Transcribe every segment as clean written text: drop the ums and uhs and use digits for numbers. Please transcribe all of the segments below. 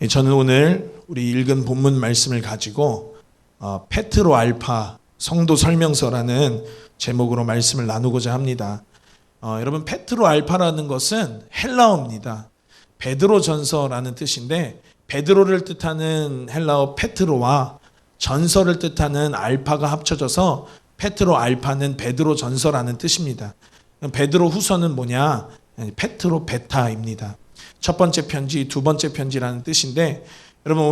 저는 오늘 우리 읽은 본문 말씀을 가지고 페트로 알파 성도 설명서라는 제목으로 말씀을 나누고자 합니다. 여러분, 페트로 알파라는 것은 헬라어입니다. 베드로 전서라는 뜻인데, 베드로를 뜻하는 헬라어 페트로와 전서를 뜻하는 알파가 합쳐져서 페트로 알파는 베드로 전서라는 뜻입니다. 베드로 후서는 뭐냐? 페트로 베타입니다. 첫 번째 편지, 두 번째 편지라는 뜻인데, 여러분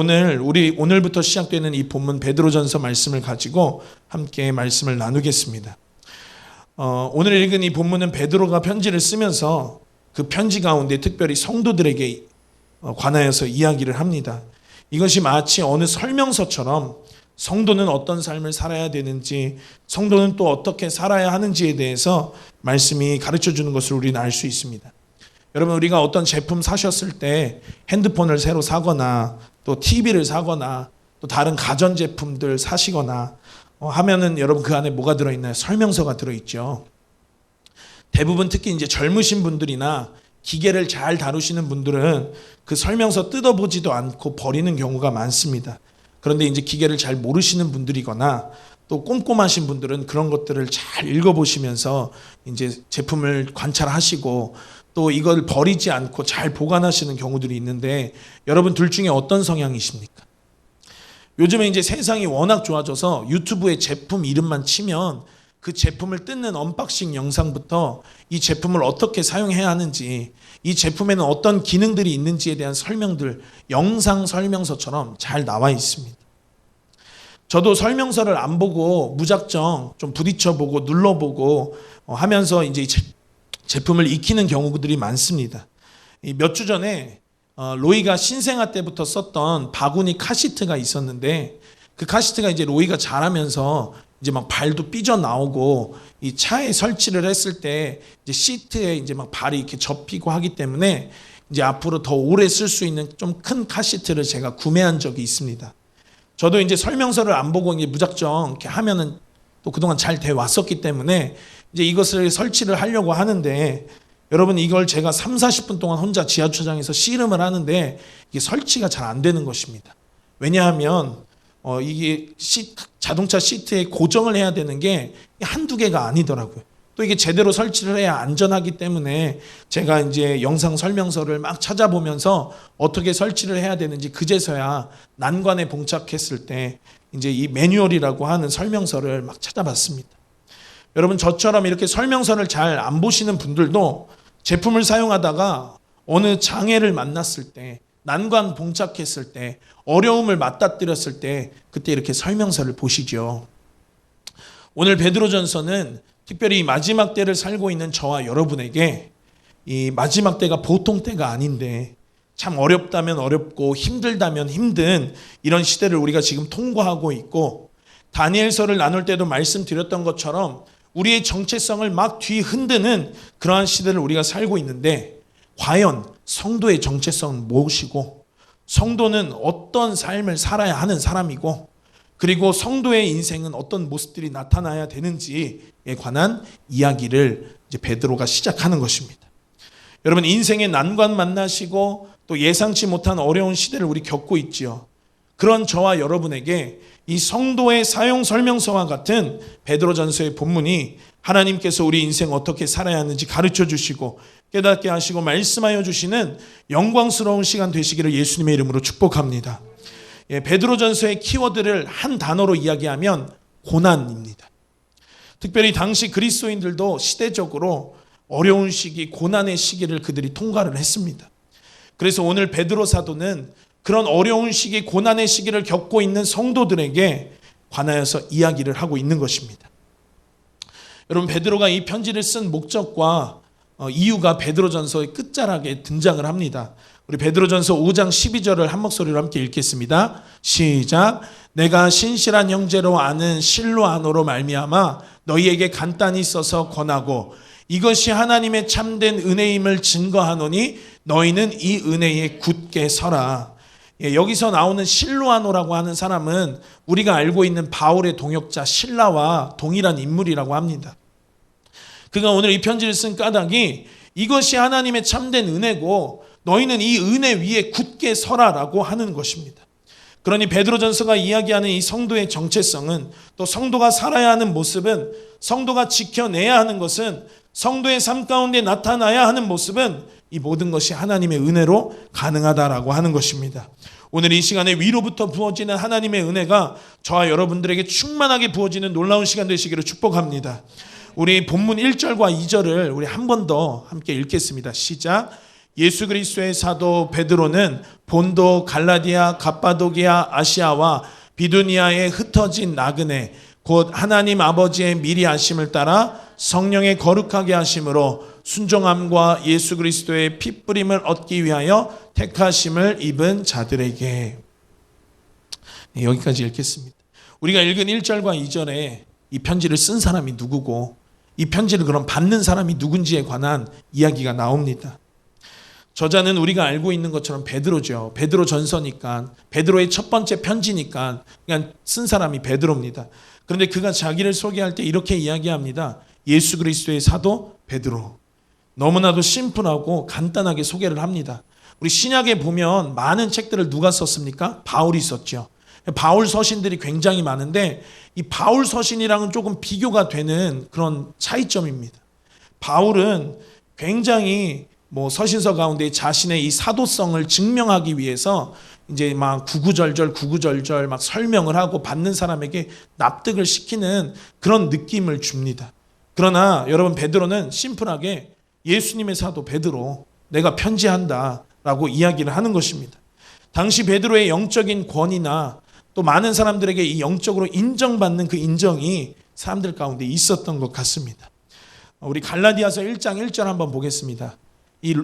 오늘부터 시작되는 이 본문 베드로전서 말씀을 가지고 함께 말씀을 나누겠습니다. 오늘 읽은 이 본문은 베드로가 편지를 쓰면서 그 편지 가운데 특별히 성도들에게 관하여서 이야기를 합니다. 이것이 마치 어느 설명서처럼 성도는 어떤 삶을 살아야 되는지, 성도는 또 어떻게 살아야 하는지에 대해서 말씀이 가르쳐 주는 것을 우리는 알 수 있습니다. 여러분, 우리가 어떤 제품 사셨을 때 핸드폰을 새로 사거나 또 TV를 사거나 또 다른 가전제품들 사시거나 하면은 여러분 그 안에 뭐가 들어있나요? 설명서가 들어있죠. 대부분 특히 이제 젊으신 분들이나 기계를 잘 다루시는 분들은 그 설명서 뜯어보지도 않고 버리는 경우가 많습니다. 그런데 이제 기계를 잘 모르시는 분들이거나 또 꼼꼼하신 분들은 그런 것들을 잘 읽어보시면서 이제 제품을 관찰하시고 또 이걸 버리지 않고 잘 보관하시는 경우들이 있는데, 여러분 둘 중에 어떤 성향이십니까? 요즘에 이제 세상이 워낙 좋아져서 유튜브에 제품 이름만 치면 그 제품을 뜯는 언박싱 영상부터 이 제품을 어떻게 사용해야 하는지, 이 제품에는 어떤 기능들이 있는지에 대한 설명들, 영상 설명서처럼 잘 나와 있습니다. 저도 설명서를 안 보고 무작정 좀 부딪혀보고 눌러보고 하면서 이제 제품을 익히는 경우들이 많습니다. 몇 주 전에 로이가 신생아 때부터 썼던 바구니 카시트가 있었는데, 그 카시트가 이제 로이가 자라면서 이제 막 발도 삐져 나오고 이 차에 설치를 했을 때 이제 시트에 이제 막 발이 이렇게 접히고 하기 때문에 이제 앞으로 더 오래 쓸 수 있는 좀 큰 카시트를 제가 구매한 적이 있습니다. 저도 이제 설명서를 안 보고 이제 무작정 이렇게 하면은 또 그동안 잘 돼 왔었기 때문에 이제 이것을 설치를 하려고 하는데, 여러분 이걸 제가 30-40분 동안 혼자 지하주차장에서 씨름을 하는데 이게 설치가 잘 안 되는 것입니다. 왜냐하면 이게 자동차 시트에 고정을 해야 되는 게 한두 개가 아니더라고요. 또 이게 제대로 설치를 해야 안전하기 때문에 제가 이제 영상 설명서를 막 찾아보면서 어떻게 설치를 해야 되는지 그제서야 난관에 봉착했을 때 이제 이 매뉴얼이라고 하는 설명서를 막 찾아봤습니다. 여러분, 저처럼 이렇게 설명서를 잘 안 보시는 분들도 제품을 사용하다가 어느 장애를 만났을 때, 난관 봉착했을 때, 어려움을 맞닥뜨렸을 때 그때 이렇게 설명서를 보시죠. 오늘 베드로전서는 특별히 이 마지막 때를 살고 있는 저와 여러분에게 이 마지막 때가 보통 때가 아닌데, 참 어렵다면 어렵고 힘들다면 힘든 이런 시대를 우리가 지금 통과하고 있고, 다니엘서를 나눌 때도 말씀드렸던 것처럼 우리의 정체성을 막 뒤흔드는 그러한 시대를 우리가 살고 있는데, 과연 성도의 정체성은 무엇이고, 성도는 어떤 삶을 살아야 하는 사람이고, 그리고 성도의 인생은 어떤 모습들이 나타나야 되는지에 관한 이야기를 이제 베드로가 시작하는 것입니다. 여러분, 인생의 난관 만나시고 또 예상치 못한 어려운 시대를 우리 겪고 있지요. 그런 저와 여러분에게 이 성도의 사용 설명서와 같은 베드로전서의 본문이 하나님께서 우리 인생 어떻게 살아야 하는지 가르쳐 주시고 깨닫게 하시고 말씀하여 주시는 영광스러운 시간 되시기를 예수님의 이름으로 축복합니다. 베드로전서의 키워드를 한 단어로 이야기하면 고난입니다. 특별히 당시 그리스도인들도 시대적으로 어려운 시기, 고난의 시기를 그들이 통과를 했습니다. 그래서 오늘 베드로 사도는 그런 어려운 시기, 고난의 시기를 겪고 있는 성도들에게 관하여서 이야기를 하고 있는 것입니다. 여러분, 베드로가 이 편지를 쓴 목적과 이유가 베드로전서의 끝자락에 등장을 합니다. 우리 베드로전서 5장 12절을 한 목소리로 함께 읽겠습니다. 시작. 내가 신실한 형제로 아는 실로아노로 말미암아 너희에게 간단히 써서 권하고 이것이 하나님의 참된 은혜임을 증거하노니 너희는 이 은혜에 굳게 서라. 여기서 나오는 실로아노라고 하는 사람은 우리가 알고 있는 바울의 동역자 실라와 동일한 인물이라고 합니다. 그가 오늘 이 편지를 쓴 까닭이 이것이 하나님의 참된 은혜고 너희는 이 은혜 위에 굳게 서라라고 하는 것입니다. 그러니 베드로전서가 이야기하는 이 성도의 정체성은, 또 성도가 살아야 하는 모습은, 성도가 지켜내야 하는 것은, 성도의 삶 가운데 나타나야 하는 모습은 이 모든 것이 하나님의 은혜로 가능하다라고 하는 것입니다. 오늘 이 시간에 위로부터 부어지는 하나님의 은혜가 저와 여러분들에게 충만하게 부어지는 놀라운 시간 되시기를 축복합니다. 우리 본문 1절과 2절을 우리 한 번 더 함께 읽겠습니다. 시작. 예수 그리스도의 사도 베드로는 본도, 갈라디아, 갑바도기아, 아시아와 비두니아에 흩어진 나그네 곧 하나님 아버지의 미리 하심을 따라 성령의 거룩하게 하심으로 순종함과 예수 그리스도의 핏부림을 얻기 위하여 택하심을 입은 자들에게. 여기까지 읽겠습니다. 우리가 읽은 1절과 2절에 이 편지를 쓴 사람이 누구고 이 편지를 그럼 받는 사람이 누군지에 관한 이야기가 나옵니다. 저자는 우리가 알고 있는 것처럼 베드로죠. 베드로 전서니까, 베드로의 첫 번째 편지니까 그냥 쓴 사람이 베드로입니다. 그런데 그가 자기를 소개할 때 이렇게 이야기합니다. 예수 그리스도의 사도 베드로. 너무나도 심플하고 간단하게 소개를 합니다. 우리 신약에 보면 많은 책들을 누가 썼습니까? 바울이 썼죠. 바울 서신들이 굉장히 많은데 이 바울 서신이랑은 조금 비교가 되는 그런 차이점입니다. 바울은 굉장히 서신서 가운데 자신의 이 사도성을 증명하기 위해서 이제 막 구구절절 막 설명을 하고 받는 사람에게 납득을 시키는 그런 느낌을 줍니다. 그러나 여러분, 베드로는 심플하게 예수님의 사도 베드로, 내가 편지한다라고 이야기를 하는 것입니다. 당시 베드로의 영적인 권위나 또 많은 사람들에게 이 영적으로 인정받는 그 인정이 사람들 가운데 있었던 것 같습니다. 우리 갈라디아서 1장 1절 한번 보겠습니다. 이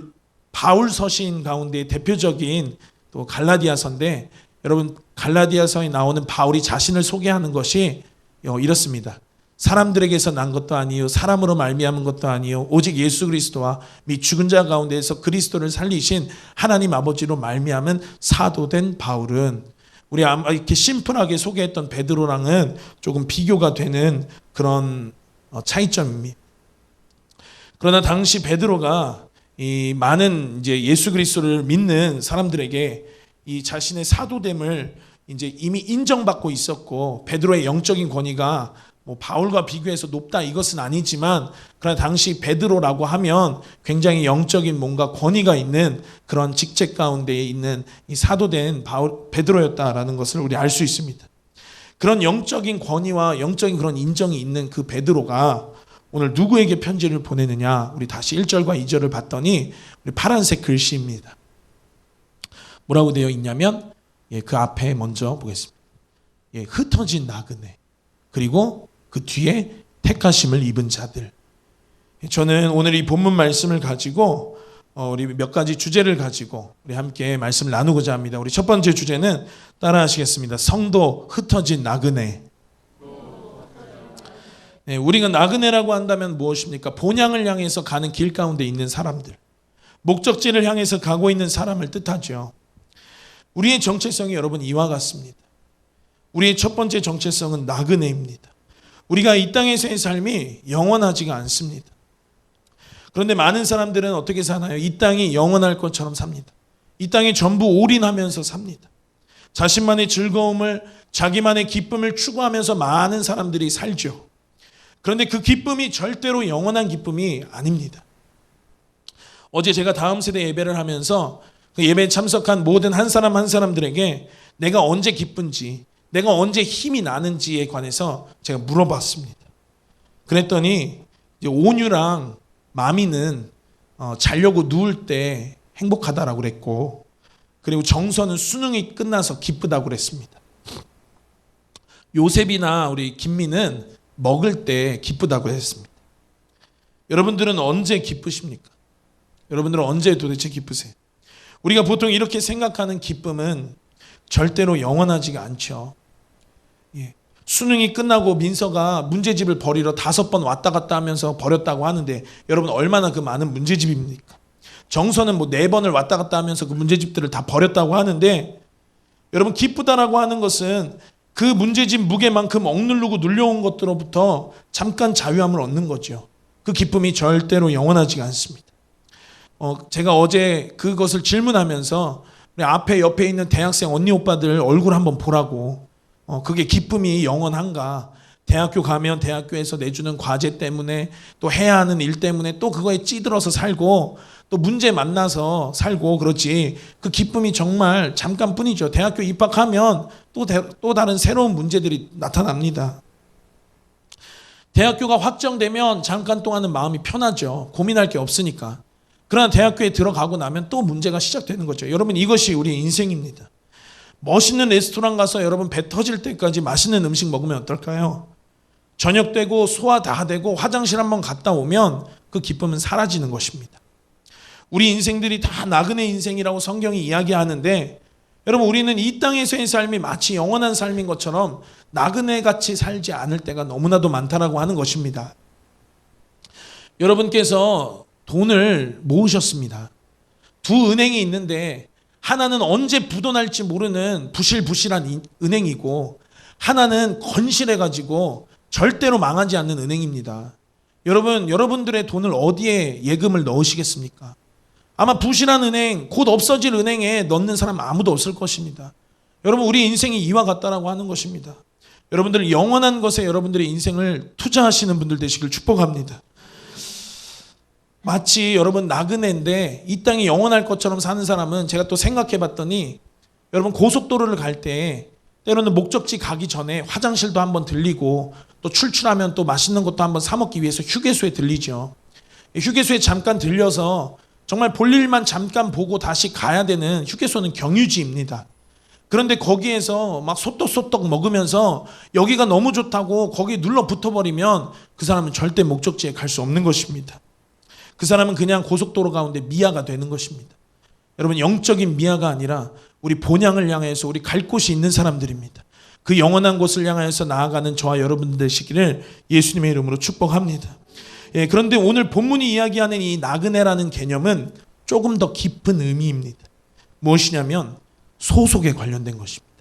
바울 서신 가운데 대표적인 또 갈라디아서인데, 여러분 갈라디아서에 나오는 바울이 자신을 소개하는 것이 이렇습니다. 사람들에게서 난 것도 아니요 사람으로 말미암은 것도 아니요 오직 예수 그리스도와 및 죽은 자 가운데에서 그리스도를 살리신 하나님 아버지로 말미암은 사도된 바울은. 우리 아마 이렇게 심플하게 소개했던 베드로랑은 조금 비교가 되는 그런 차이점입니다. 그러나 당시 베드로가 이 많은 이제 예수 그리스도를 믿는 사람들에게 이 자신의 사도됨을 이제 이미 인정받고 있었고, 베드로의 영적인 권위가 바울과 비교해서 높다 이것은 아니지만, 그러나 당시 베드로라고 하면 굉장히 영적인 뭔가 권위가 있는 그런 직책 가운데 있는 이 사도된 베드로였다라는 것을 우리 알 수 있습니다. 그런 영적인 권위와 영적인 그런 인정이 있는 그 베드로가 오늘 누구에게 편지를 보내느냐, 우리 다시 1절과 2절을 봤더니 우리 파란색 글씨입니다. 뭐라고 되어 있냐면, 그 앞에 먼저 보겠습니다. 흩어진 나그네, 그리고 그 뒤에 택하심을 입은 자들. 저는 오늘 이 본문 말씀을 가지고 우리 몇 가지 주제를 가지고 우리 함께 말씀을 나누고자 합니다. 우리 첫 번째 주제는 따라 하시겠습니다. 성도 흩어진 나그네. 우리가 나그네라고 한다면 무엇입니까? 본향을 향해서 가는 길 가운데 있는 사람들, 목적지를 향해서 가고 있는 사람을 뜻하죠. 우리의 정체성이 여러분 이와 같습니다. 우리의 첫 번째 정체성은 나그네입니다. 우리가 이 땅에서의 삶이 영원하지가 않습니다. 그런데 많은 사람들은 어떻게 사나요? 이 땅이 영원할 것처럼 삽니다. 이 땅에 전부 올인하면서 삽니다. 자신만의 즐거움을, 자기만의 기쁨을 추구하면서 많은 사람들이 살죠. 그런데 그 기쁨이 절대로 영원한 기쁨이 아닙니다. 어제 제가 다음 세대 예배를 하면서 그 예배에 참석한 모든 한 사람 한 사람들에게 내가 언제 기쁜지, 내가 언제 힘이 나는지에 관해서 제가 물어봤습니다. 그랬더니 이제 온유랑 마미는 자려고 누울 때 행복하다라고 그랬고, 그리고 정서는 수능이 끝나서 기쁘다고 그랬습니다. 요셉이나 우리 김미는 먹을 때 기쁘다고 했습니다. 여러분들은 언제 기쁘십니까? 여러분들은 언제 도대체 기쁘세요? 우리가 보통 이렇게 생각하는 기쁨은 절대로 영원하지가 않죠. 수능이 끝나고 민서가 문제집을 버리러 5번 왔다 갔다 하면서 버렸다고 하는데, 여러분 얼마나 그 많은 문제집입니까? 정서는 4번을 왔다 갔다 하면서 그 문제집들을 다 버렸다고 하는데, 여러분 기쁘다라고 하는 것은 그 문제집 무게만큼 억누르고 눌려온 것들로부터 잠깐 자유함을 얻는 거죠. 그 기쁨이 절대로 영원하지가 않습니다. 제가 어제 그것을 질문하면서 우리 앞에 옆에 있는 대학생 언니 오빠들 얼굴 한번 보라고, 그게 기쁨이 영원한가, 대학교 가면 대학교에서 내주는 과제 때문에 또 해야 하는 일 때문에 또 그거에 찌들어서 살고 또 문제 만나서 살고 그렇지, 그 기쁨이 정말 잠깐뿐이죠. 대학교 입학하면 또 다른 새로운 문제들이 나타납니다. 대학교가 확정되면 잠깐 동안은 마음이 편하죠. 고민할 게 없으니까. 그러나 대학교에 들어가고 나면 또 문제가 시작되는 거죠. 여러분, 이것이 우리 인생입니다. 멋있는 레스토랑 가서 여러분 배 터질 때까지 맛있는 음식 먹으면 어떨까요? 저녁 되고 소화 다 되고 화장실 한번 갔다 오면 그 기쁨은 사라지는 것입니다. 우리 인생들이 다 나그네 인생이라고 성경이 이야기하는데, 여러분, 우리는 이 땅에서의 삶이 마치 영원한 삶인 것처럼 나그네같이 살지 않을 때가 너무나도 많다라고 하는 것입니다. 여러분께서 돈을 모으셨습니다. 두 은행이 있는데 하나는 언제 부도날지 모르는 부실부실한 은행이고, 하나는 건실해가지고 절대로 망하지 않는 은행입니다. 여러분들의 돈을 어디에 예금을 넣으시겠습니까? 아마 부실한 은행, 곧 없어질 은행에 넣는 사람 아무도 없을 것입니다. 여러분, 우리 인생이 이와 같다라고 하는 것입니다. 여러분들 영원한 것에 여러분들의 인생을 투자하시는 분들 되시길 축복합니다. 마치 여러분 나그네인데 이 땅이 영원할 것처럼 사는 사람은, 제가 또 생각해 봤더니, 여러분 고속도로를 갈 때 때로는 목적지 가기 전에 화장실도 한번 들리고 또 출출하면 또 맛있는 것도 한번 사 먹기 위해서 휴게소에 들리죠. 휴게소에 잠깐 들려서 정말 볼일만 잠깐 보고 다시 가야 되는 휴게소는 경유지입니다. 그런데 거기에서 막 소떡소떡 먹으면서 여기가 너무 좋다고 거기 눌러 붙어버리면 그 사람은 절대 목적지에 갈 수 없는 것입니다. 그 사람은 그냥 고속도로 가운데 미아가 되는 것입니다. 여러분, 영적인 미아가 아니라 우리 본향을 향해서 우리 갈 곳이 있는 사람들입니다. 그 영원한 곳을 향해서 나아가는 저와 여러분들 되시기를 예수님의 이름으로 축복합니다. 그런데 오늘 본문이 이야기하는 이 나그네라는 개념은 조금 더 깊은 의미입니다. 무엇이냐면 소속에 관련된 것입니다.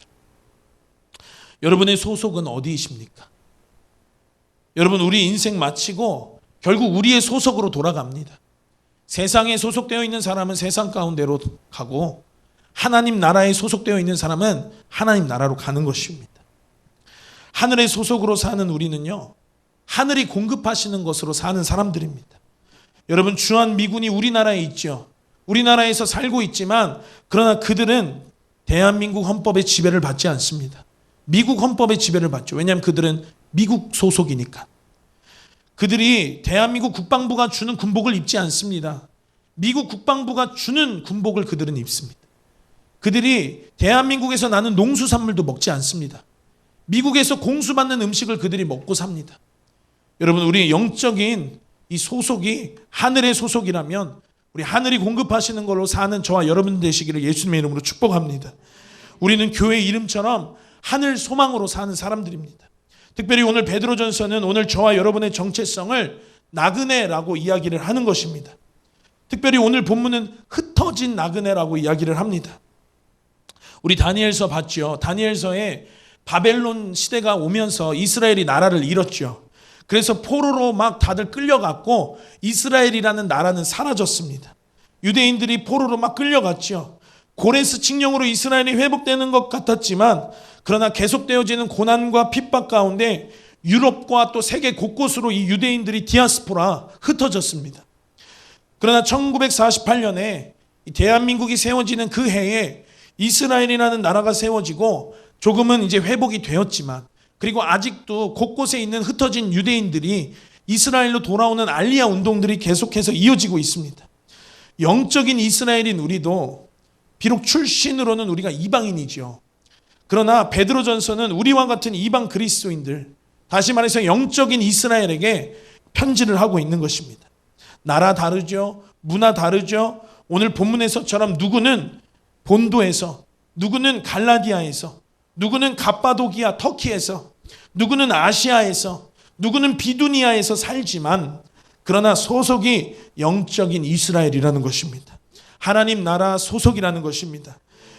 여러분의 소속은 어디이십니까? 여러분, 우리 인생 마치고 결국 우리의 소속으로 돌아갑니다. 세상에 소속되어 있는 사람은 세상 가운데로 가고, 하나님 나라에 소속되어 있는 사람은 하나님 나라로 가는 것입니다. 하늘의 소속으로 사는 우리는요, 하늘이 공급하시는 것으로 사는 사람들입니다. 여러분, 주한 미군이 우리나라에 있죠. 우리나라에서 살고 있지만, 그러나 그들은 대한민국 헌법의 지배를 받지 않습니다. 미국 헌법의 지배를 받죠. 왜냐하면 그들은 미국 소속이니까. 그들이 대한민국 국방부가 주는 군복을 입지 않습니다. 미국 국방부가 주는 군복을 그들은 입습니다. 그들이 대한민국에서 나는 농수산물도 먹지 않습니다. 미국에서 공수받는 음식을 그들이 먹고 삽니다. 여러분, 우리 영적인 이 소속이 하늘의 소속이라면 우리 하늘이 공급하시는 걸로 사는 저와 여러분 되시기를 예수님의 이름으로 축복합니다. 우리는 교회 이름처럼 하늘 소망으로 사는 사람들입니다. 특별히 오늘 베드로전서는 오늘 저와 여러분의 정체성을 나그네라고 이야기를 하는 것입니다. 특별히 오늘 본문은 흩어진 나그네라고 이야기를 합니다. 우리 다니엘서 봤죠. 다니엘서에 바벨론 시대가 오면서 이스라엘이 나라를 잃었죠. 그래서 포로로 막 다들 끌려갔고 이스라엘이라는 나라는 사라졌습니다. 유대인들이 포로로 막 끌려갔죠. 고레스 칙령으로 이스라엘이 회복되는 것 같았지만, 그러나 계속되어지는 고난과 핍박 가운데 유럽과 또 세계 곳곳으로 이 유대인들이 디아스포라 흩어졌습니다. 그러나 1948년에 대한민국이 세워지는 그 해에 이스라엘이라는 나라가 세워지고 조금은 이제 회복이 되었지만, 그리고 아직도 곳곳에 있는 흩어진 유대인들이 이스라엘로 돌아오는 알리야 운동들이 계속해서 이어지고 있습니다. 영적인 이스라엘인 우리도 비록 출신으로는 우리가 이방인이죠. 그러나 베드로전서는 우리와 같은 이방 그리스도인들, 다시 말해서 영적인 이스라엘에게 편지를 하고 있는 것입니다. 나라 다르죠. 문화 다르죠. 오늘 본문에서처럼 누구는 본도에서, 누구는 갈라디아에서, 누구는 갑바도기아 터키에서, 누구는 아시아에서, 누구는 비두니아에서 살지만, 그러나 소속이 영적인 이스라엘이라는 것입니다. 하나님 나라 소속이라는 것입니다.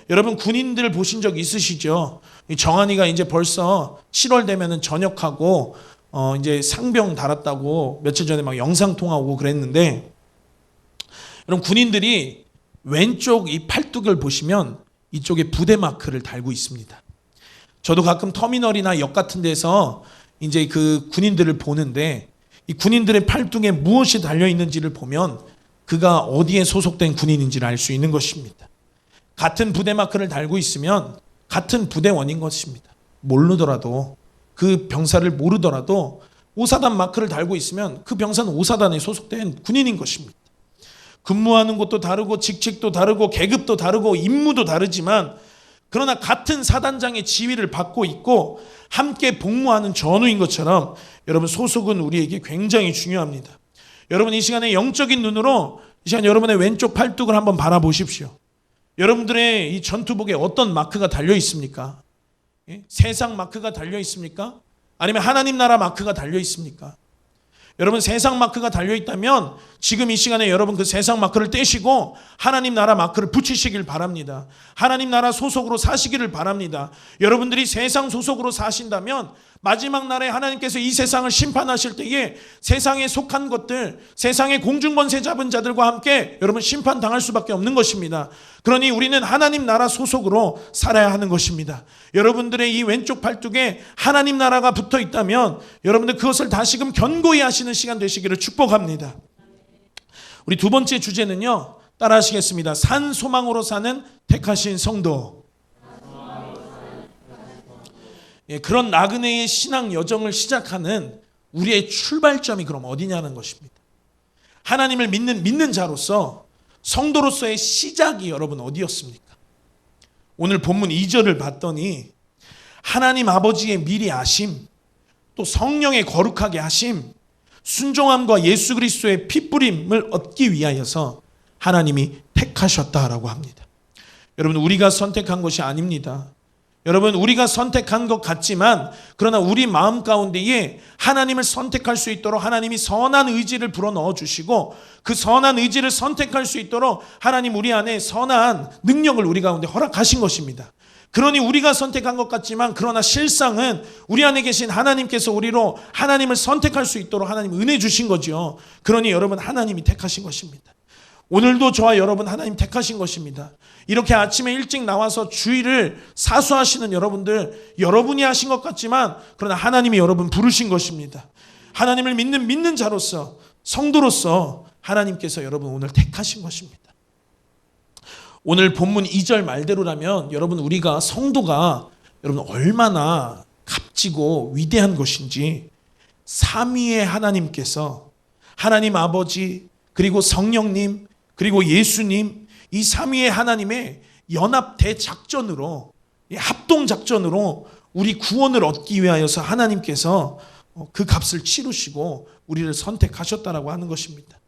여러분, 군인들 보신 적 있으시죠? 정한이가 이제 벌써 7월 되면은 전역하고 이제 상병 달았다고 며칠 전에 막 영상 통화 오고 그랬는데, 그럼 군인들이 왼쪽 이 팔뚝을 보시면 이쪽에 부대 마크를 달고 있습니다. 저도 가끔 터미널이나 역 같은 데서 이제 그 군인들을 보는데 이 군인들의 팔뚝에 무엇이 달려 있는지를 보면 그가 어디에 소속된 군인인지를 알 수 있는 것입니다. 같은 부대 마크를 달고 있으면 같은 부대원인 것입니다. 모르더라도 그 병사를 모르더라도 5사단 마크를 달고 있으면 그 병사는 5사단에 소속된 군인인 것입니다. 근무하는 곳도 다르고 직책도 다르고 계급도 다르고 임무도 다르지만 그러나 같은 사단장의 지휘를 받고 있고 함께 복무하는 전우인 것처럼 여러분 소속은 우리에게 굉장히 중요합니다. 여러분 이 시간에 영적인 눈으로 이 시간 여러분의 왼쪽 팔뚝을 한번 바라보십시오. 여러분들의 이 전투복에 어떤 마크가 달려 있습니까? 예? 세상 마크가 달려 있습니까? 아니면 하나님 나라 마크가 달려 있습니까? 여러분 세상 마크가 달려 있다면 지금 이 시간에 여러분 그 세상 마크를 떼시고 하나님 나라 마크를 붙이시길 바랍니다. 하나님 나라 소속으로 사시기를 바랍니다. 여러분들이 세상 소속으로 사신다면 마지막 날에 하나님께서 이 세상을 심판하실 때에 세상에 속한 것들, 세상의 공중권세 잡은 자들과 함께 여러분 심판당할 수밖에 없는 것입니다. 그러니 우리는 하나님 나라 소속으로 살아야 하는 것입니다. 여러분들의 이 왼쪽 팔뚝에 하나님 나라가 붙어 있다면 여러분들 그것을 다시금 견고히 하시는 시간 되시기를 축복합니다. 우리 두 번째 주제는요, 따라 하시겠습니다. 산 소망으로 사는 택하신 성도. 예, 그런 나그네의 신앙 여정을 시작하는 우리의 출발점이 그럼 어디냐는 것입니다. 하나님을 믿는 자로서 성도로서의 시작이 여러분 어디였습니까? 오늘 본문 2절을 봤더니 하나님 아버지의 미리 아심, 또 성령의 거룩하게 하심, 순종함과 예수 그리스도의 피뿌림을 얻기 위하여서 하나님이 택하셨다라고 합니다. 여러분 우리가 선택한 것이 아닙니다. 여러분 우리가 선택한 것 같지만 그러나 우리 마음 가운데에 하나님을 선택할 수 있도록 하나님이 선한 의지를 불어넣어 주시고 그 선한 의지를 선택할 수 있도록 하나님 우리 안에 선한 능력을 우리 가운데 허락하신 것입니다. 그러니 우리가 선택한 것 같지만 그러나 실상은 우리 안에 계신 하나님께서 우리로 하나님을 선택할 수 있도록 하나님 은혜 주신 거죠. 그러니 여러분 하나님이 택하신 것입니다. 오늘도 저와 여러분 하나님 택하신 것입니다. 이렇게 아침에 일찍 나와서 주일을 사수하시는 여러분들, 여러분이 하신 것 같지만 그러나 하나님이 여러분 부르신 것입니다. 하나님을 믿는 자로서, 성도로서 하나님께서 여러분 오늘 택하신 것입니다. 오늘 본문 2절 말대로라면 여러분 우리가 성도가 여러분 얼마나 값지고 위대한 것인지 삼위의 하나님께서 하나님 아버지 그리고 성령님 그리고 예수님 이 삼위의 하나님의 연합 대작전으로 합동작전으로 우리 구원을 얻기 위하여서 하나님께서 그 값을 치르시고 우리를 선택하셨다라고 하는 것입니다.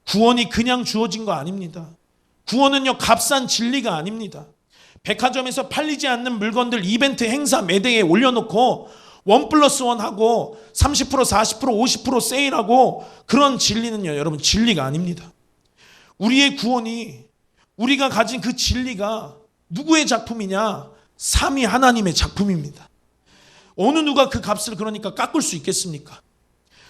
구원이 그냥 주어진 거 아닙니다. 구원은요 값싼 진리가 아닙니다. 백화점에서 팔리지 않는 물건들 이벤트 행사 매대에 올려놓고 1+1 하고 30% 40% 50% 세일하고 그런 진리는요 여러분 진리가 아닙니다. 우리의 구원이 우리가 가진 그 진리가 누구의 작품이냐? 삼위 하나님의 작품입니다. 어느 누가 그 값을 그러니까 깎을 수 있겠습니까?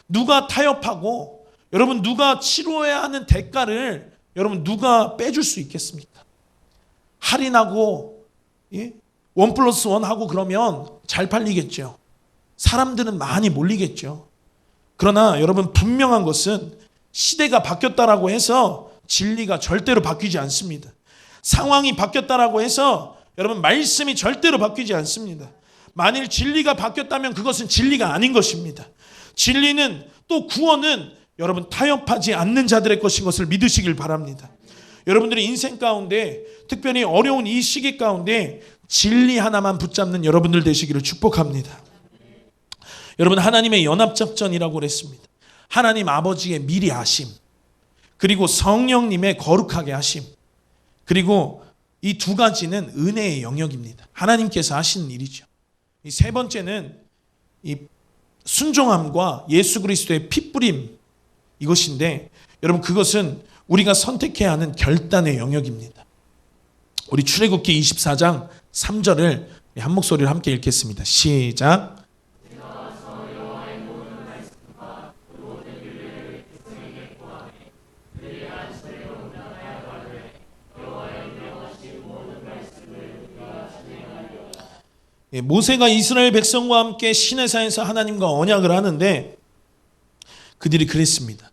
누가 타협하고 여러분 누가 치러야 하는 대가를 여러분 누가 빼줄 수 있겠습니까? 할인하고 1+1 하고 그러면 잘 팔리겠죠. 사람들은 많이 몰리겠죠. 그러나 여러분 분명한 것은 시대가 바뀌었다라고 해서 진리가 절대로 바뀌지 않습니다. 상황이 바뀌었다라고 해서 여러분 말씀이 절대로 바뀌지 않습니다. 만일 진리가 바뀌었다면 그것은 진리가 아닌 것입니다. 진리는 또 구원은 여러분 타협하지 않는 자들의 것인 것을 믿으시길 바랍니다. 여러분들의 인생 가운데 특별히 어려운 이 시기 가운데 진리 하나만 붙잡는 여러분들 되시기를 축복합니다. 여러분 하나님의 연합작전이라고 그랬습니다. 하나님 아버지의 미리 아심 그리고 성령님의 거룩하게 하심 그리고 이 두 가지는 은혜의 영역입니다. 하나님께서 하시는 일이죠. 이 세 번째는 이 순종함과 예수 그리스도의 피뿌림 이것인데 여러분 그것은 우리가 선택해야 하는 결단의 영역입니다. 우리 출애굽기 24장 3절을 한 목소리로 함께 읽겠습니다. 시작. 모세가 이스라엘 백성과 함께 시내산에서 하나님과 언약을 하는데 그들이 그랬습니다.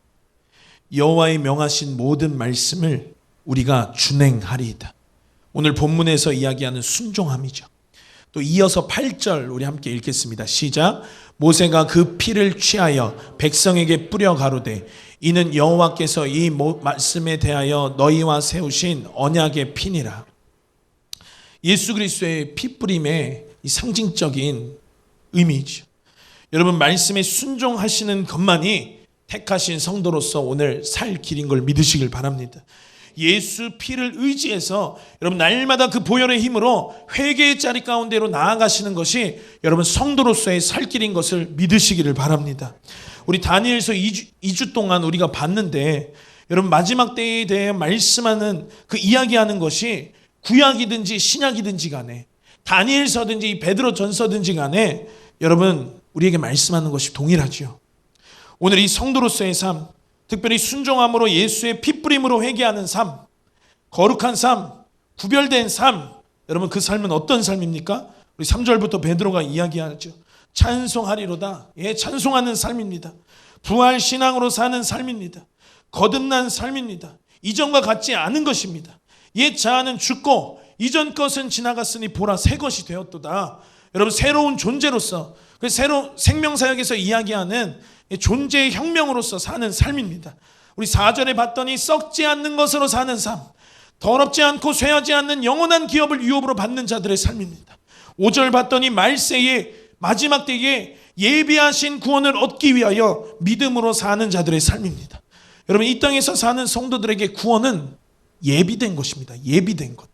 여호와의 명하신 모든 말씀을 우리가 준행하리이다. 오늘 본문에서 이야기하는 순종함이죠. 또 이어서 8절 우리 함께 읽겠습니다. 시작. 모세가 그 피를 취하여 백성에게 뿌려 가로되 이는 여호와께서 이 말씀에 대하여 너희와 세우신 언약의 피니라. 예수 그리스도의 피 뿌림의 이 상징적인 의미죠. 여러분, 말씀에 순종하시는 것만이 택하신 성도로서 오늘 살 길인 걸 믿으시길 바랍니다. 예수 피를 의지해서 여러분 날마다 그 보혈의 힘으로 회개의 자리 가운데로 나아가시는 것이 여러분 성도로서의 살 길인 것을 믿으시기를 바랍니다. 우리 다니엘서 2주 동안 우리가 봤는데 여러분 마지막 때에 대해 말씀하는 그 이야기하는 것이 구약이든지 신약이든지 간에 다니엘서든지 베드로 전서든지 간에 여러분 우리에게 말씀하는 것이 동일하죠. 오늘 이 성도로서의 삶, 특별히 순종함으로 예수의 핏부림으로 회개하는 삶, 거룩한 삶, 구별된 삶, 여러분 그 삶은 어떤 삶입니까? 우리 3절부터 베드로가 이야기하죠. 찬송하리로다. 예, 찬송하는 삶입니다. 부활 신앙으로 사는 삶입니다. 거듭난 삶입니다. 이전과 같지 않은 것입니다. 옛 자아는 죽고 이전 것은 지나갔으니 보라 새 것이 되었도다. 여러분 새로운 존재로서 새로운 생명사역에서 이야기하는 존재의 혁명으로서 사는 삶입니다. 우리 4절에 봤더니 썩지 않는 것으로 사는 삶, 더럽지 않고 쇠하지 않는 영원한 기업을 유업으로 받는 자들의 삶입니다. 5절 봤더니 말세에 마지막 때에 예비하신 구원을 얻기 위하여 믿음으로 사는 자들의 삶입니다. 여러분 이 땅에서 사는 성도들에게 구원은 예비된 것입니다. 예비된 것.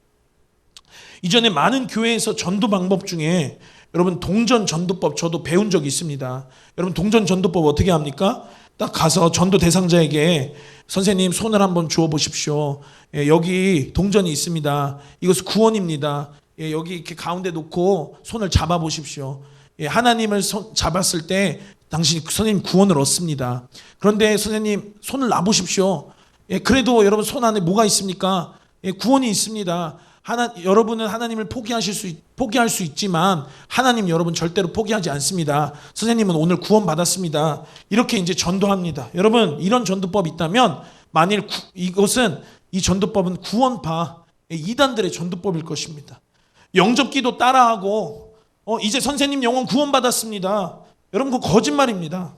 이전에 많은 교회에서 전도 방법 중에 여러분 동전 전도법 저도 배운 적이 있습니다. 여러분 동전 전도법 어떻게 합니까? 딱 가서 전도 대상자에게 선생님 손을 한번 주워 보십시오. 예, 여기 동전이 있습니다. 이것은 구원입니다. 예, 여기 이렇게 가운데 놓고 손을 잡아 보십시오. 예, 하나님을 잡았을 때 당신 선생님 구원을 얻습니다. 그런데 선생님 손을 놔 보십시오. 예, 그래도 여러분 손 안에 뭐가 있습니까? 예, 구원이 있습니다. 여러분은 하나님을 포기할 수 있지만 하나님 여러분 절대로 포기하지 않습니다. 선생님은 오늘 구원 받았습니다. 이렇게 이제 전도합니다. 여러분 이런 전도법이 있다면 만일 이 전도법은 구원파 이단들의 전도법일 것입니다. 영접기도 따라하고 이제 선생님 영혼 구원 받았습니다. 여러분 그거 거짓말입니다.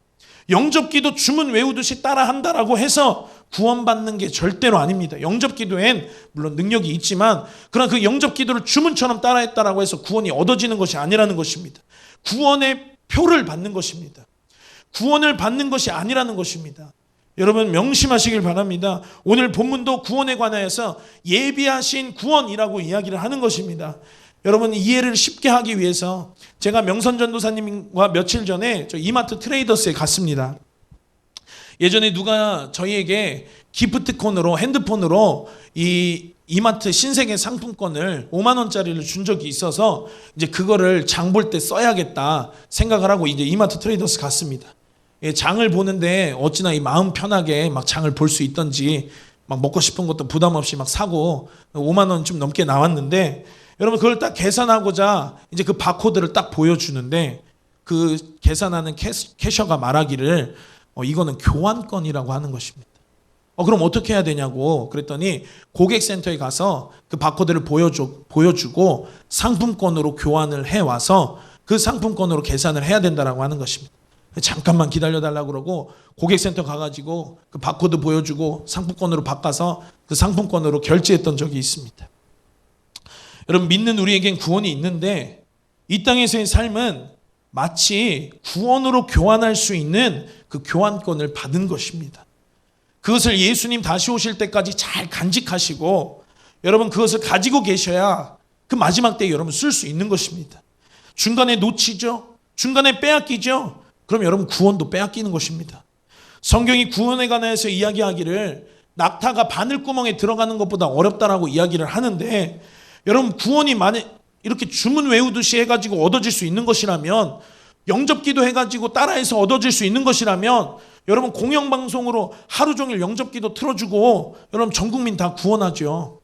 영접기도 주문 외우듯이 따라한다라고 해서 구원받는 게 절대로 아닙니다. 영접기도엔 물론 능력이 있지만 그러나 그 영접기도를 주문처럼 따라했다라고 해서 구원이 얻어지는 것이 아니라는 것입니다. 구원의 표를 받는 것입니다. 구원을 받는 것이 아니라는 것입니다. 여러분 명심하시길 바랍니다. 오늘 본문도 구원에 관하여서 예비하신 구원이라고 이야기를 하는 것입니다. 여러분 이해를 쉽게 하기 위해서 제가 명선 전도사님과 며칠 전에 저 이마트 트레이더스에 갔습니다. 예전에 누가 저희에게 기프트콘으로 핸드폰으로 이 이마트 신세계 상품권을 5만 원짜리를 준 적이 있어서 이제 그거를 장 볼 때 써야겠다 생각을 하고 이제 이마트 트레이더스 갔습니다. 예, 장을 보는데 어찌나 이 마음 편하게 막 장을 볼 수 있던지 막 먹고 싶은 것도 부담 없이 막 사고 5만 원 좀 넘게 나왔는데 여러분 그걸 딱 계산하고자 이제 그 바코드를 딱 보여주는데 그 계산하는 캐셔가 말하기를 이거는 교환권이라고 하는 것입니다. 그럼 어떻게 해야 되냐고 그랬더니 고객센터에 가서 그 바코드를 보여주고 상품권으로 교환을 해와서 그 상품권으로 계산을 해야 된다라고 하는 것입니다. 잠깐만 기다려달라고 그러고 고객센터 가가지고 그 바코드 보여주고 상품권으로 바꿔서 그 상품권으로 결제했던 적이 있습니다. 여러분 믿는 우리에겐 구원이 있는데 이 땅에서의 삶은 마치 구원으로 교환할 수 있는 그 교환권을 받은 것입니다. 그것을 예수님 다시 오실 때까지 잘 간직하시고 여러분 그것을 가지고 계셔야 그 마지막 때에 여러분 쓸 수 있는 것입니다. 중간에 놓치죠. 중간에 빼앗기죠. 그럼 여러분 구원도 빼앗기는 것입니다. 성경이 구원에 관해서 이야기하기를 낙타가 바늘구멍에 들어가는 것보다 어렵다라고 이야기를 하는데 여러분 구원이 만약 이렇게 주문 외우듯이 해가지고 얻어질 수 있는 것이라면 영접기도 해가지고 따라해서 얻어질 수 있는 것이라면 여러분 공영방송으로 하루 종일 영접기도 틀어주고 여러분 전 국민 다 구원하죠.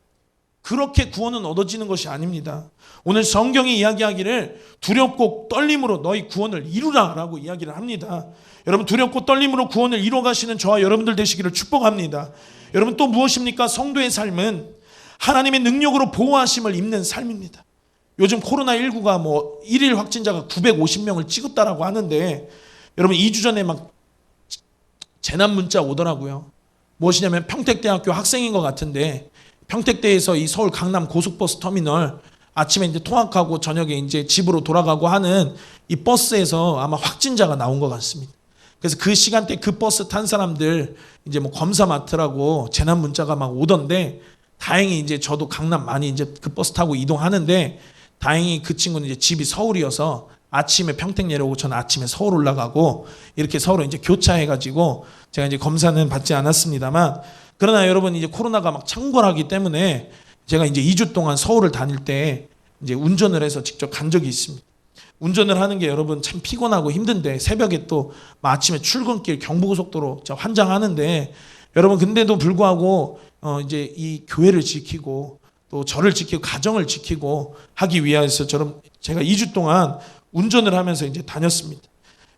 그렇게 구원은 얻어지는 것이 아닙니다. 오늘 성경이 이야기하기를 두렵고 떨림으로 너희 구원을 이루라 라고 이야기를 합니다. 여러분, 두렵고 떨림으로 구원을 이루어가시는 저와 여러분들 되시기를 축복합니다. 여러분, 또 무엇입니까? 성도의 삶은 하나님의 능력으로 보호하심을 입는 삶입니다. 요즘 코로나19가 뭐 일일 확진자가 950명을 찍었다라고 하는데, 여러분 2주 전에 막 재난 문자 오더라고요. 무엇이냐면 평택대학교 학생인 것 같은데, 평택대에서 이 서울 강남 고속버스 터미널 아침에 이제 통학하고 저녁에 이제 집으로 돌아가고 하는 이 버스에서 아마 확진자가 나온 것 같습니다. 그래서 그 시간대 그 버스 탄 사람들 이제 뭐 검사 맡으라고 재난 문자가 막 오던데, 다행히 이제 저도 강남 많이 이제 그 버스 타고 이동하는데, 다행히 그 친구는 이제 집이 서울이어서 아침에 평택 내려오고 저는 아침에 서울 올라가고 이렇게 서로 이제 교차해가지고 제가 이제 검사는 받지 않았습니다만, 그러나 여러분 이제 코로나가 막 창궐하기 때문에 제가 이제 2주 동안 서울을 다닐 때 이제 운전을 해서 직접 간 적이 있습니다. 운전을 하는 게 여러분 참 피곤하고 힘든데, 새벽에 또 아침에 출근길 경부고속도로 환장하는데, 여러분 근데도 불구하고 이제 이 교회를 지키고 또 저를 지키고 가정을 지키고 하기 위해서 제가 2주 동안 운전을 하면서 이제 다녔습니다.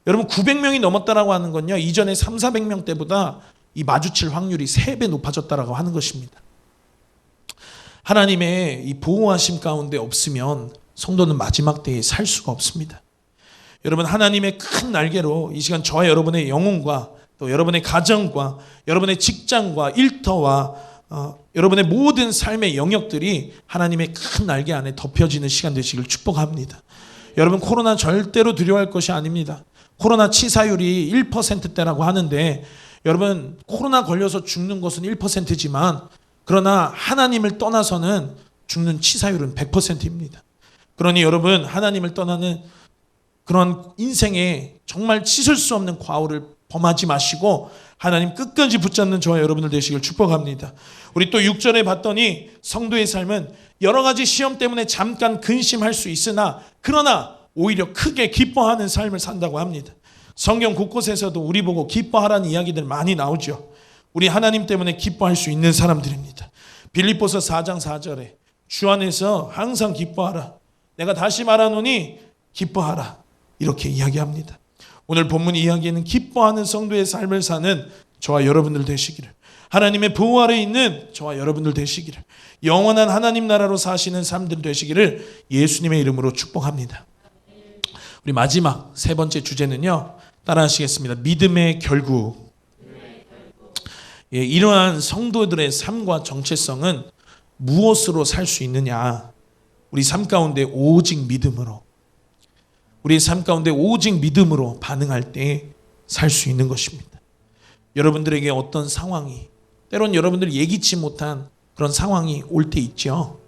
여러분 900명이 넘었다라고 하는 건요, 이전에 300~400명 때보다 이 마주칠 확률이 3배 높아졌다라고 하는 것입니다. 하나님의 이 보호하심 가운데 없으면 성도는 마지막 때에 살 수가 없습니다. 여러분, 하나님의 큰 날개로 이 시간 저와 여러분의 영혼과 또 여러분의 가정과 여러분의 직장과 일터와 여러분의 모든 삶의 영역들이 하나님의 큰 날개 안에 덮여지는 시간 되시길 축복합니다. 여러분, 코로나 절대로 두려워할 것이 아닙니다. 코로나 치사율이 1%대라고 하는데, 여러분 코로나 걸려서 죽는 것은 1%지만 그러나 하나님을 떠나서는 죽는 치사율은 100%입니다. 그러니 여러분, 하나님을 떠나는 그런 인생에 정말 씻을 수 없는 과오를 범하지 마시고 하나님 끝까지 붙잡는 저와 여러분들 되시길 축복합니다. 우리 또 6절에 봤더니 성도의 삶은 여러 가지 시험 때문에 잠깐 근심할 수 있으나 그러나 오히려 크게 기뻐하는 삶을 산다고 합니다. 성경 곳곳에서도 우리 보고 기뻐하라는 이야기들 많이 나오죠. 우리 하나님 때문에 기뻐할 수 있는 사람들입니다. 빌립보서 4장 4절에 주 안에서 항상 기뻐하라. 내가 다시 말하노니 기뻐하라. 이렇게 이야기합니다. 오늘 본문 이야기에는 기뻐하는 성도의 삶을 사는 저와 여러분들 되시기를, 하나님의 보호 아래 있는 저와 여러분들 되시기를, 영원한 하나님 나라로 사시는 삶들 되시기를 예수님의 이름으로 축복합니다. 우리 마지막 세 번째 주제는요, 따라 하시겠습니다. 믿음의 결국. 이러한 성도들의 삶과 정체성은 무엇으로 살 수 있느냐? 우리 삶 가운데 오직 믿음으로, 우리의 삶 가운데 오직 믿음으로 반응할 때 살 수 있는 것입니다. 여러분들에게 어떤 상황이, 때론 여러분들이 예기치 못한 그런 상황이 올 때 있죠.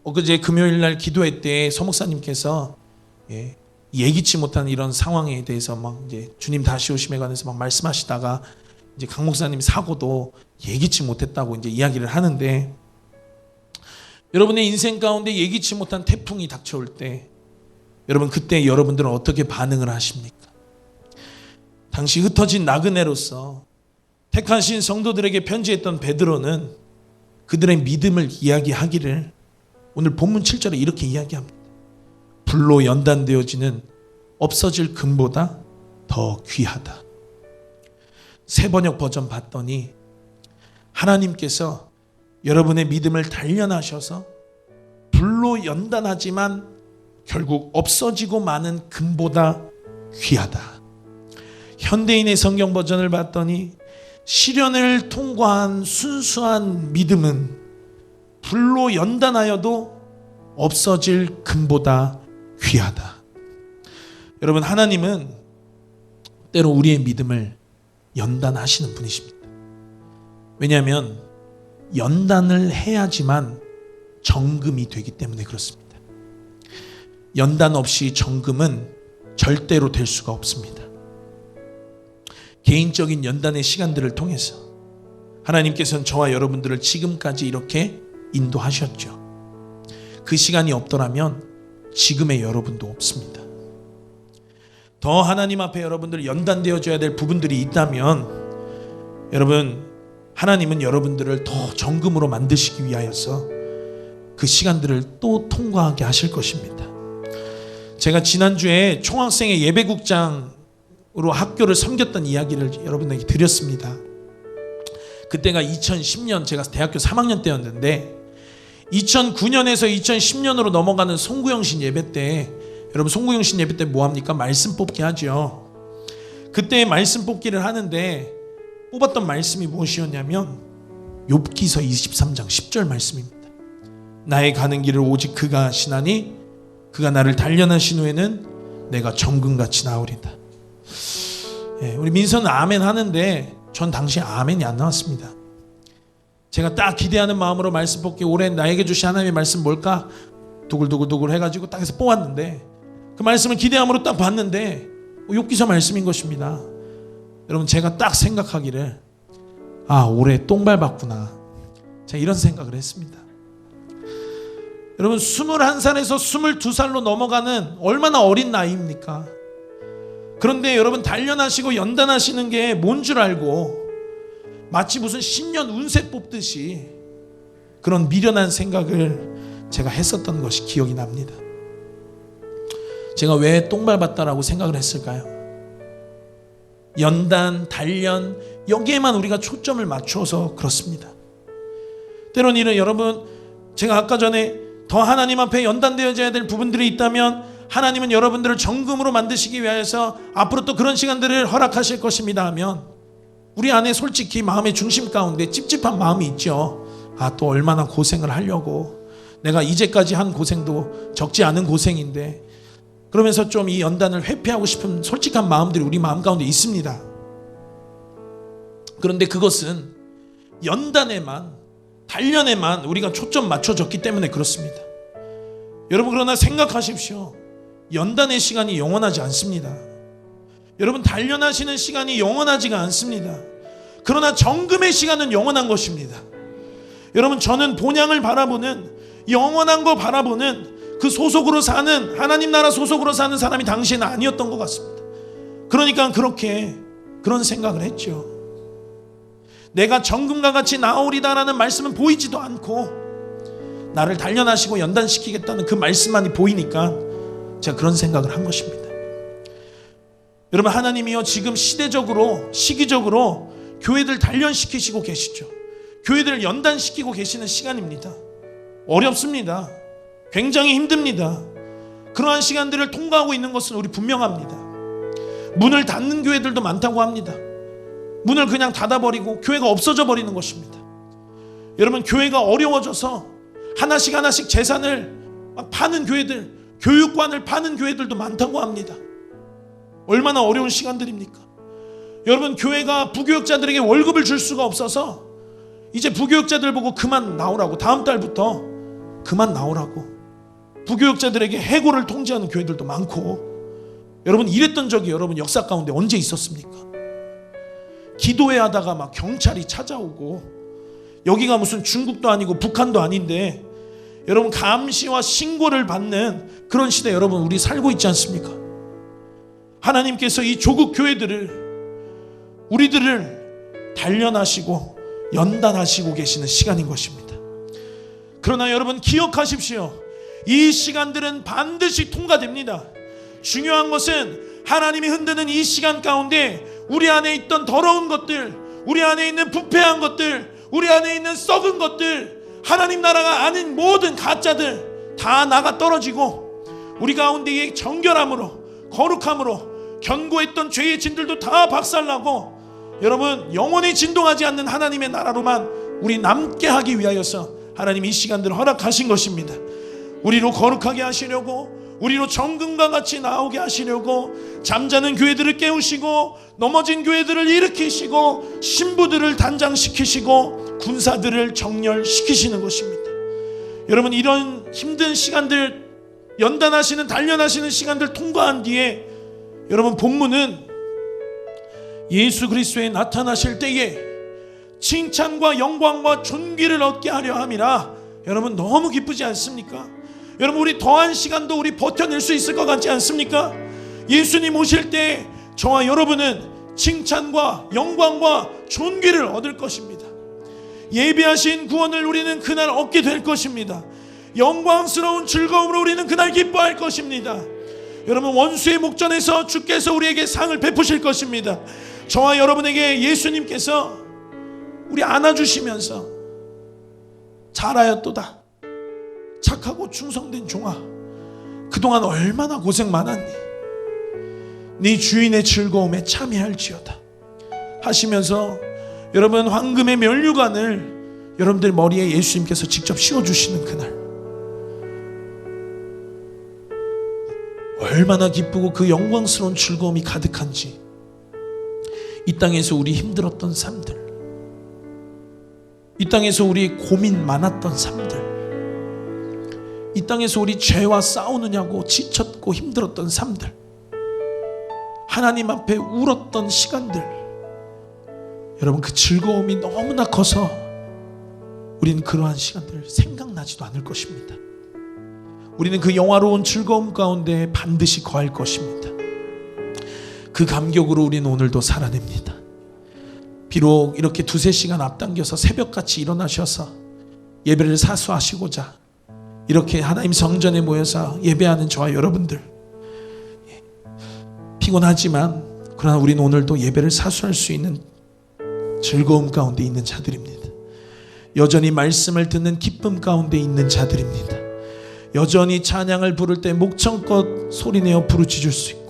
엊그제 금요일 날 기도회 때 서목사님께서 예기치 못한 이런 상황에 대해서 막 이제 주님 다시 오심에 관해서 막 말씀하시다가 이제 강 목사님 사고도 예기치 못했다고 이제 이야기를 하는데, 여러분의 인생 가운데 예기치 못한 태풍이 닥쳐올 때 여러분 그때 여러분들은 어떻게 반응을 하십니까? 당시 흩어진 나그네로서 택하신 성도들에게 편지했던 베드로는 그들의 믿음을 이야기하기를 오늘 본문 7절에 이렇게 이야기합니다. 불로 연단되어지는 없어질 금보다 더 귀하다. 새 번역 버전 봤더니 하나님께서 여러분의 믿음을 단련하셔서 불로 연단하지만 결국 없어지고 마는 금보다 귀하다. 현대인의 성경 버전을 봤더니 시련을 통과한 순수한 믿음은 불로 연단하여도 없어질 금보다 귀하다. 여러분, 하나님은 때로 우리의 믿음을 연단하시는 분이십니다. 왜냐하면 연단을 해야지만 정금이 되기 때문에 그렇습니다. 연단 없이 정금은 절대로 될 수가 없습니다. 개인적인 연단의 시간들을 통해서 하나님께서는 저와 여러분들을 지금까지 이렇게 인도하셨죠. 그 시간이 없더라면 지금의 여러분도 없습니다. 더 하나님 앞에 여러분들 연단되어져야 될 부분들이 있다면 여러분, 하나님은 여러분들을 더 정금으로 만드시기 위하여서 그 시간들을 또 통과하게 하실 것입니다. 제가 지난주에 총학생회 예배국장으로 학교를 섬겼던 이야기를 여러분에게 드렸습니다. 그때가 2010년, 제가 대학교 3학년 때였는데 2009년에서 2010년으로 넘어가는 송구영신 예배 때, 여러분 송구영신 예배 때 뭐합니까? 말씀 뽑기 하죠. 그때 말씀 뽑기를 하는데 뽑았던 말씀이 무엇이었냐면 욥기서 23장 10절 말씀입니다. 나의 가는 길을 오직 그가 아시나니 그가 나를 단련하신 후에는 내가 정금같이 나으리다. 우리 민서는 아멘 하는데 전 당시에 아멘이 안 나왔습니다. 제가 딱 기대하는 마음으로 말씀 뽑기, 올해 나에게 주신 하나님의 말씀 뭘까? 두글두글 해가지고 딱 해서 뽑았는데, 그 말씀을 기대함으로 딱 봤는데 욥기서 말씀인 것입니다. 여러분, 제가 딱 생각하기를, 올해 똥 밟았구나, 제가 이런 생각을 했습니다. 여러분, 21살에서 22살로 넘어가는 얼마나 어린 나이입니까? 그런데 여러분, 단련하시고 연단하시는 게 뭔 줄 알고 마치 무슨 신년 운세 뽑듯이 그런 미련한 생각을 제가 했었던 것이 기억이 납니다. 제가 왜 똥 밟았다라고 생각을 했을까요? 연단, 단련, 여기에만 우리가 초점을 맞춰서 그렇습니다. 때론 이런, 여러분, 제가 아까 전에 더 하나님 앞에 연단되어져야 될 부분들이 있다면 하나님은 여러분들을 정금으로 만드시기 위해서 앞으로 또 그런 시간들을 허락하실 것입니다 하면, 우리 안에 솔직히 마음의 중심 가운데 찝찝한 마음이 있죠. 또 얼마나 고생을 하려고, 내가 이제까지 한 고생도 적지 않은 고생인데, 그러면서 좀 이 연단을 회피하고 싶은 솔직한 마음들이 우리 마음 가운데 있습니다. 그런데 그것은 연단에만, 단련에만 우리가 초점 맞춰졌기 때문에 그렇습니다. 여러분, 그러나 생각하십시오. 연단의 시간이 영원하지 않습니다. 여러분, 단련하시는 시간이 영원하지가 않습니다. 그러나 정금의 시간은 영원한 것입니다. 여러분, 저는 본향을 바라보는, 영원한 거 바라보는 그 소속으로 사는, 하나님 나라 소속으로 사는 사람이 당시에는 아니었던 것 같습니다. 그러니까 그런 생각을 했죠. 내가 정금과 같이 나오리다라는 말씀은 보이지도 않고 나를 단련하시고 연단시키겠다는 그 말씀만이 보이니까 제가 그런 생각을 한 것입니다. 여러분, 하나님이요, 지금 시대적으로, 시기적으로 교회들 단련시키시고 계시죠. 교회들을 연단시키고 계시는 시간입니다. 어렵습니다. 굉장히 힘듭니다. 그러한 시간들을 통과하고 있는 것은 우리 분명합니다. 문을 닫는 교회들도 많다고 합니다. 문을 그냥 닫아버리고 교회가 없어져 버리는 것입니다. 여러분, 교회가 어려워져서 하나씩 재산을 막 파는 교회들, 교육관을 파는 교회들도 많다고 합니다. 얼마나 어려운 시간들입니까? 여러분, 교회가 부교육자들에게 월급을 줄 수가 없어서 이제 부교육자들 보고 그만 나오라고, 다음 달부터 그만 나오라고 부교육자들에게 해고를 통지하는 교회들도 많고, 여러분, 이랬던 적이 여러분 역사 가운데 언제 있었습니까? 기도회 하다가 막 경찰이 찾아오고, 여기가 무슨 중국도 아니고 북한도 아닌데 여러분 감시와 신고를 받는 그런 시대 여러분 우리 살고 있지 않습니까? 하나님께서 이 조국 교회들을, 우리들을 단련하시고 연단하시고 계시는 시간인 것입니다. 그러나 여러분 기억하십시오. 이 시간들은 반드시 통과됩니다. 중요한 것은 하나님이 흔드는 이 시간 가운데 우리 안에 있던 더러운 것들, 우리 안에 있는 부패한 것들, 우리 안에 있는 썩은 것들, 하나님 나라가 아닌 모든 가짜들 다 나가 떨어지고 우리 가운데의 정결함으로, 거룩함으로 견고했던 죄의 진들도 다 박살나고, 여러분 영원히 진동하지 않는 하나님의 나라로만 우리 남게 하기 위하여서 하나님이 이 시간들을 허락하신 것입니다. 우리로 거룩하게 하시려고, 우리로 정금과 같이 나오게 하시려고 잠자는 교회들을 깨우시고 넘어진 교회들을 일으키시고 신부들을 단장시키시고 군사들을 정렬시키시는 것입니다. 여러분, 이런 힘든 시간들, 연단하시는, 단련하시는 시간들 통과한 뒤에 여러분 본문은 예수 그리스도에 나타나실 때에 칭찬과 영광과 존귀를 얻게 하려 함이라. 여러분 너무 기쁘지 않습니까? 여러분, 우리 더한 시간도 우리 버텨낼 수 있을 것 같지 않습니까? 예수님 오실 때 저와 여러분은 칭찬과 영광과 존귀를 얻을 것입니다. 예비하신 구원을 우리는 그날 얻게 될 것입니다. 영광스러운 즐거움으로 우리는 그날 기뻐할 것입니다. 여러분, 원수의 목전에서 주께서 우리에게 상을 베푸실 것입니다. 저와 여러분에게 예수님께서 우리 안아주시면서 잘하였도다 착하고 충성된 종아, 그동안 얼마나 고생 많았니? 네 주인의 즐거움에 참여할지어다 하시면서 여러분, 황금의 면류관을 여러분들 머리에 예수님께서 직접 씌워주시는 그날, 얼마나 기쁘고 그 영광스러운 즐거움이 가득한지, 이 땅에서 우리 힘들었던 삶들, 이 땅에서 우리 고민 많았던 삶들, 이 땅에서 우리 죄와 싸우느냐고 지쳤고 힘들었던 삶들, 하나님 앞에 울었던 시간들, 여러분, 그 즐거움이 너무나 커서 우리는 그러한 시간들 생각나지도 않을 것입니다. 우리는 그 영화로운 즐거움 가운데 반드시 거할 것입니다. 그 감격으로 우리는 오늘도 살아냅니다. 비록 이렇게 2-3시간 앞당겨서 새벽같이 일어나셔서 예배를 사수하시고자 이렇게 하나님 성전에 모여서 예배하는 저와 여러분들, 피곤하지만 그러나 우리는 오늘도 예배를 사수할 수 있는 즐거움 가운데 있는 자들입니다. 여전히 말씀을 듣는 기쁨 가운데 있는 자들입니다. 여전히 찬양을 부를 때 목청껏 소리내어 부르짖을 수 있고,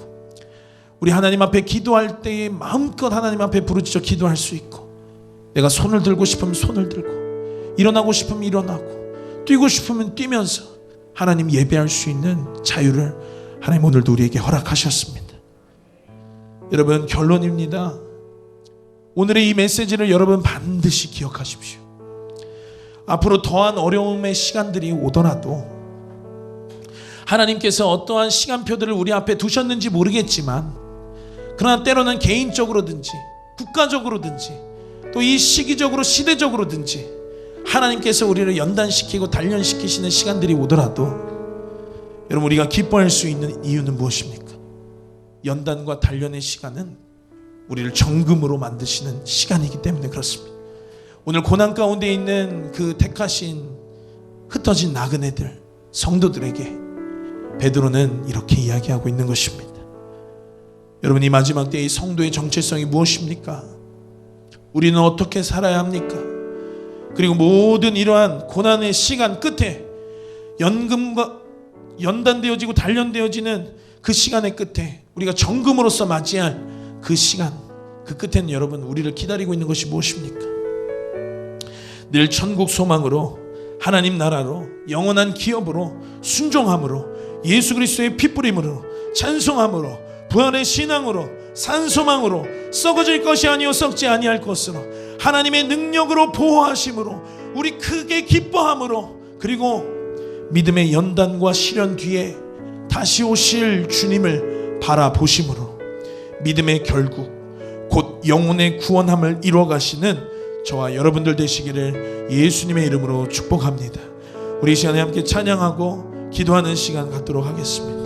우리 하나님 앞에 기도할 때에 마음껏 하나님 앞에 부르짖어 기도할 수 있고, 내가 손을 들고 싶으면 손을 들고, 일어나고 싶으면 일어나고, 뛰고 싶으면 뛰면서 하나님 예배할 수 있는 자유를 하나님 오늘도 우리에게 허락하셨습니다. 여러분, 결론입니다. 오늘의 이 메시지를 여러분 반드시 기억하십시오. 앞으로 더한 어려움의 시간들이 오더라도 하나님께서 어떠한 시간표들을 우리 앞에 두셨는지 모르겠지만, 그러나 때로는 개인적으로든지 국가적으로든지 또 이 시기적으로 시대적으로든지 하나님께서 우리를 연단시키고 단련시키시는 시간들이 오더라도 여러분, 우리가 기뻐할 수 있는 이유는 무엇입니까? 연단과 단련의 시간은 우리를 정금으로 만드시는 시간이기 때문에 그렇습니다. 오늘 고난 가운데 있는 그 택하신 흩어진 나그네들, 성도들에게 베드로는 이렇게 이야기하고 있는 것입니다. 여러분, 이 마지막 때의 성도의 정체성이 무엇입니까? 우리는 어떻게 살아야 합니까? 그리고 모든 이러한 고난의 시간 끝에 연금과 연단되어지고 단련되어지는 그 시간의 끝에 우리가 정금으로서 맞이할 그 시간, 그 끝에는 여러분, 우리를 기다리고 있는 것이 무엇입니까? 늘 천국 소망으로, 하나님 나라로, 영원한 기업으로, 순종함으로, 예수 그리스도의 핏부림으로, 찬송함으로, 부활의 신앙으로, 산소망으로, 썩어질 것이 아니요 썩지 아니할 것으로, 하나님의 능력으로 보호하심으로, 우리 크게 기뻐함으로, 그리고 믿음의 연단과 시련 뒤에 다시 오실 주님을 바라보심으로 믿음의 결국 곧 영혼의 구원함을 이루어가시는 저와 여러분들 되시기를 예수님의 이름으로 축복합니다. 우리 이 시간에 함께 찬양하고 기도하는 시간 갖도록 하겠습니다.